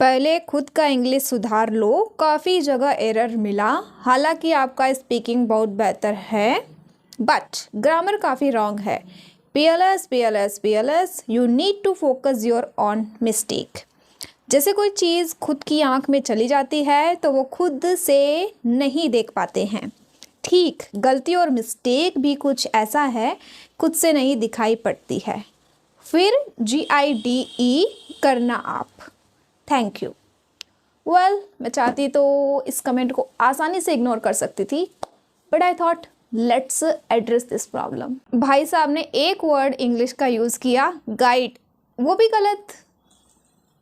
पहले खुद का इंग्लिश सुधार लो, काफ़ी जगह एरर मिला। हालांकि आपका स्पीकिंग बहुत बेहतर है बट ग्रामर काफ़ी रॉन्ग है। PLS you need to focus your on mistake. जैसे कोई चीज़ खुद की आंख में चली जाती है तो वो खुद से नहीं देख पाते हैं। ठीक, गलती और मिस्टेक भी कुछ ऐसा है, खुद से नहीं दिखाई पड़ती है। फिर GIDE करना आप। Thank you. मैं चाहती तो इस कमेंट को आसानी से इग्नोर कर सकती थी but I thought let's address this problem. भाई साहब ने एक वर्ड इंग्लिश का यूज़ किया, गाइड, वो भी गलत।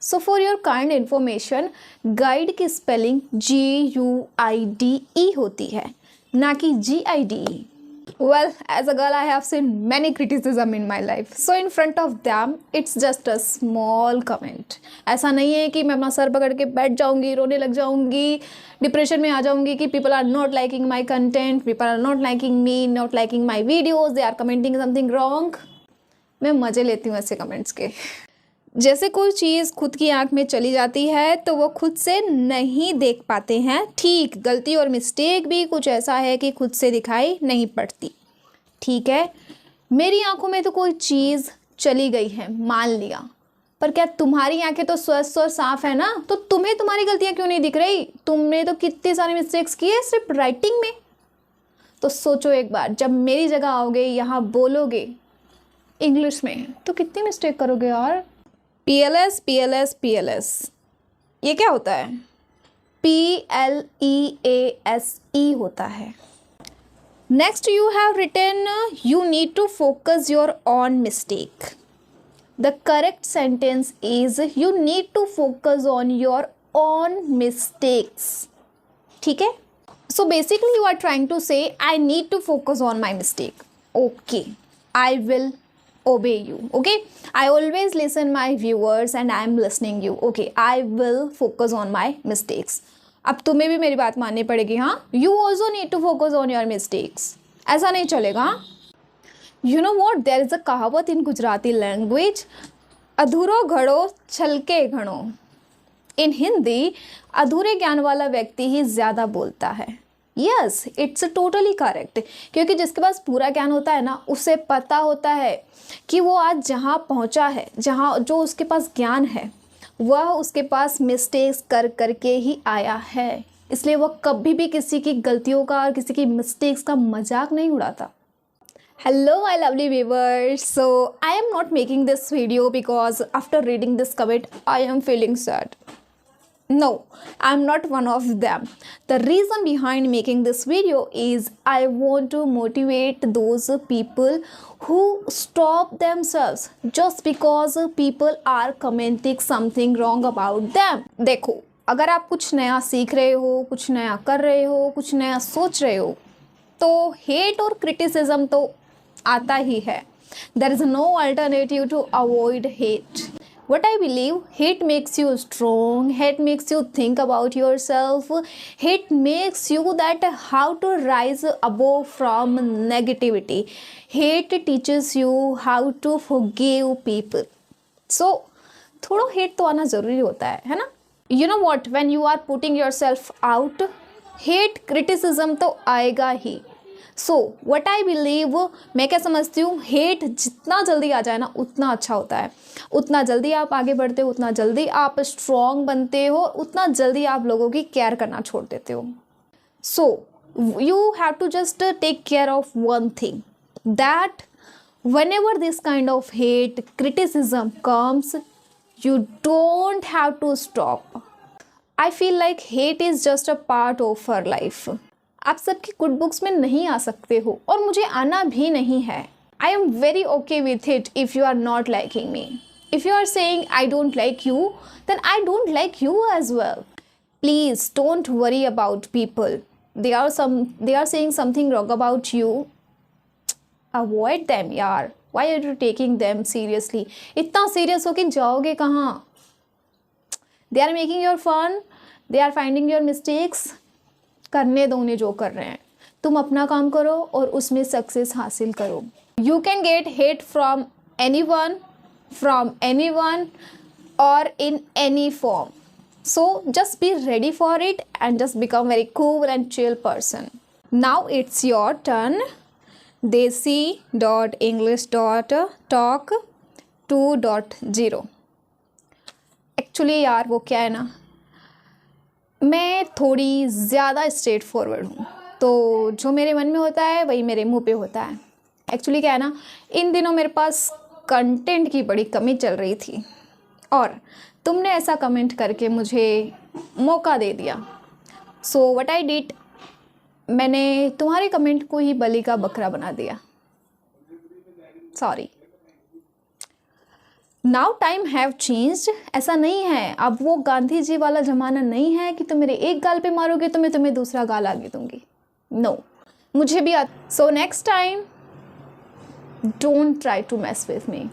So for your kind information, guide की स्पेलिंग GUIDE होती है, ना कि GIDE। As a girl, I have seen many criticism in my life. So in front of them, it's just a small comment. ऐसा नहीं है कि मैं अपना सर पकड़ के बैठ जाऊंगी, रोने लग जाऊंगी, डिप्रेशन में आ जाऊंगी कि people are not liking my content, people are not liking me, not liking my videos, they are commenting something wrong. मैं मज़े लेती हूँ ऐसे कमेंट्स के। जैसे कोई चीज़ खुद की आंख में चली जाती है तो वो खुद से नहीं देख पाते हैं। ठीक, गलती और मिस्टेक भी कुछ ऐसा है कि खुद से दिखाई नहीं पड़ती। ठीक है, मेरी आंखों में तो कोई चीज़ चली गई है, मान लिया, पर क्या तुम्हारी आंखें तो स्वस्थ और साफ है ना? तो तुम्हें तुम्हारी गलतियाँ क्यों नहीं दिख रही? तुमने तो कितने सारे मिस्टेक्स किए सिर्फ राइटिंग में। तो सोचो एक बार, जब मेरी जगह आओगे, यहाँ बोलोगे इंग्लिश में, तो कितनी मिस्टेक करोगे यार। PLS ये क्या होता है? PLEASE होता है। Next you have written you need to focus your on mistake. The correct sentence is you need to focus on your on mistakes. ठीक है, so basically you are trying to say I need to focus on my mistake. Okay, I will obey you. Okay, I always listen my viewers and I am listening you. Okay, I will focus on my mistakes. अब तुम्हें भी मेरी बात माननी पड़ेगी। हाँ, you also need to focus on your mistakes. ऐसा नहीं चलेगा। You know what, there is a कहावत in Gujarati language, अधूरो घड़ो छलके घड़ो। इन हिंदी, अधूरे ज्ञान वाला व्यक्ति ही ज़्यादा बोलता है। यस, इट्स टोटली करेक्ट, क्योंकि जिसके पास पूरा ज्ञान होता है ना, उसे पता होता है कि वो आज जहाँ पहुँचा है, जहाँ जो उसके पास ज्ञान है, वह उसके पास मिस्टेक्स कर करके ही आया है। इसलिए वह कभी भी किसी की गलतियों का और किसी की मिस्टेक्स का मजाक नहीं उड़ाता। Hello my lovely viewers, so I am not making this video because after reading this comment I am feeling sad. No, I'm not one of them. The reason behind making this video is I want to motivate those people who stop themselves just because people are commenting something wrong about them. देखो, अगर आप कुछ नया सीख रहे हो, कुछ नया कर रहे हो, कुछ नया सोच रहे हो, तो हेट और क्रिटिसिज्म तो आता ही है। There is no alternative to avoid hate. What I believe, hate makes you strong, hate makes you think about yourself, hate makes you that how to rise above from negativity. Hate teaches you how to forgive people. So, थोड़ा hate तो आना ज़रूरी होता है ना? You know what, when you are putting yourself out, hate, criticism तो आएगा ही। So what I believe, मैं क्या समझती हूँ, हेट जितना जल्दी आ जाए ना उतना अच्छा होता है। उतना जल्दी आप आगे बढ़ते हो, उतना जल्दी आप स्ट्रॉन्ग बनते हो, उतना जल्दी आप लोगों की केयर करना छोड़ देते हो। So you have to just take care of one thing, that whenever this kind of hate, criticism comes, you don't have to stop. I feel like hate is just a part of our life. आप सबकी good books में नहीं आ सकते हो और मुझे आना भी नहीं है। I am very okay with it if you are not liking me. If you are saying I don't like you, then I don't like you as well. Please don't worry about people, they are saying something wrong about you, avoid them यार। Why are you taking them seriously? इतना serious हो कि जाओगे कहाँ? They are making your fun, they are finding your mistakes. करने दो उन्हें जो कर रहे हैं, तुम अपना काम करो और उसमें सक्सेस हासिल करो। You can get hate from any anyone in any form. So just be ready for it and just become very cool and chill person. Now it's your turn. desi.english.talk 2.0. Actually यार वो क्या है ना, मैं थोड़ी ज़्यादा straight forward हूँ, तो जो मेरे मन में होता है वही मेरे मुंह पे होता है। एक्चुअली क्या है ना, इन दिनों मेरे पास कंटेंट की बड़ी कमी चल रही थी और तुमने ऐसा कमेंट करके मुझे मौका दे दिया। सो व्हाट आई डिड, मैंने तुम्हारे कमेंट को ही बलि का बकरा बना दिया। Sorry. Now time have changed. ऐसा नहीं है, अब वो गांधी जी वाला ज़माना नहीं है कि तुम मेरे एक गाल पे मारोगे तो मैं तुम्हें दूसरा गाल आगे दूंगी। नो, मुझे भी so next time don't try to mess with me.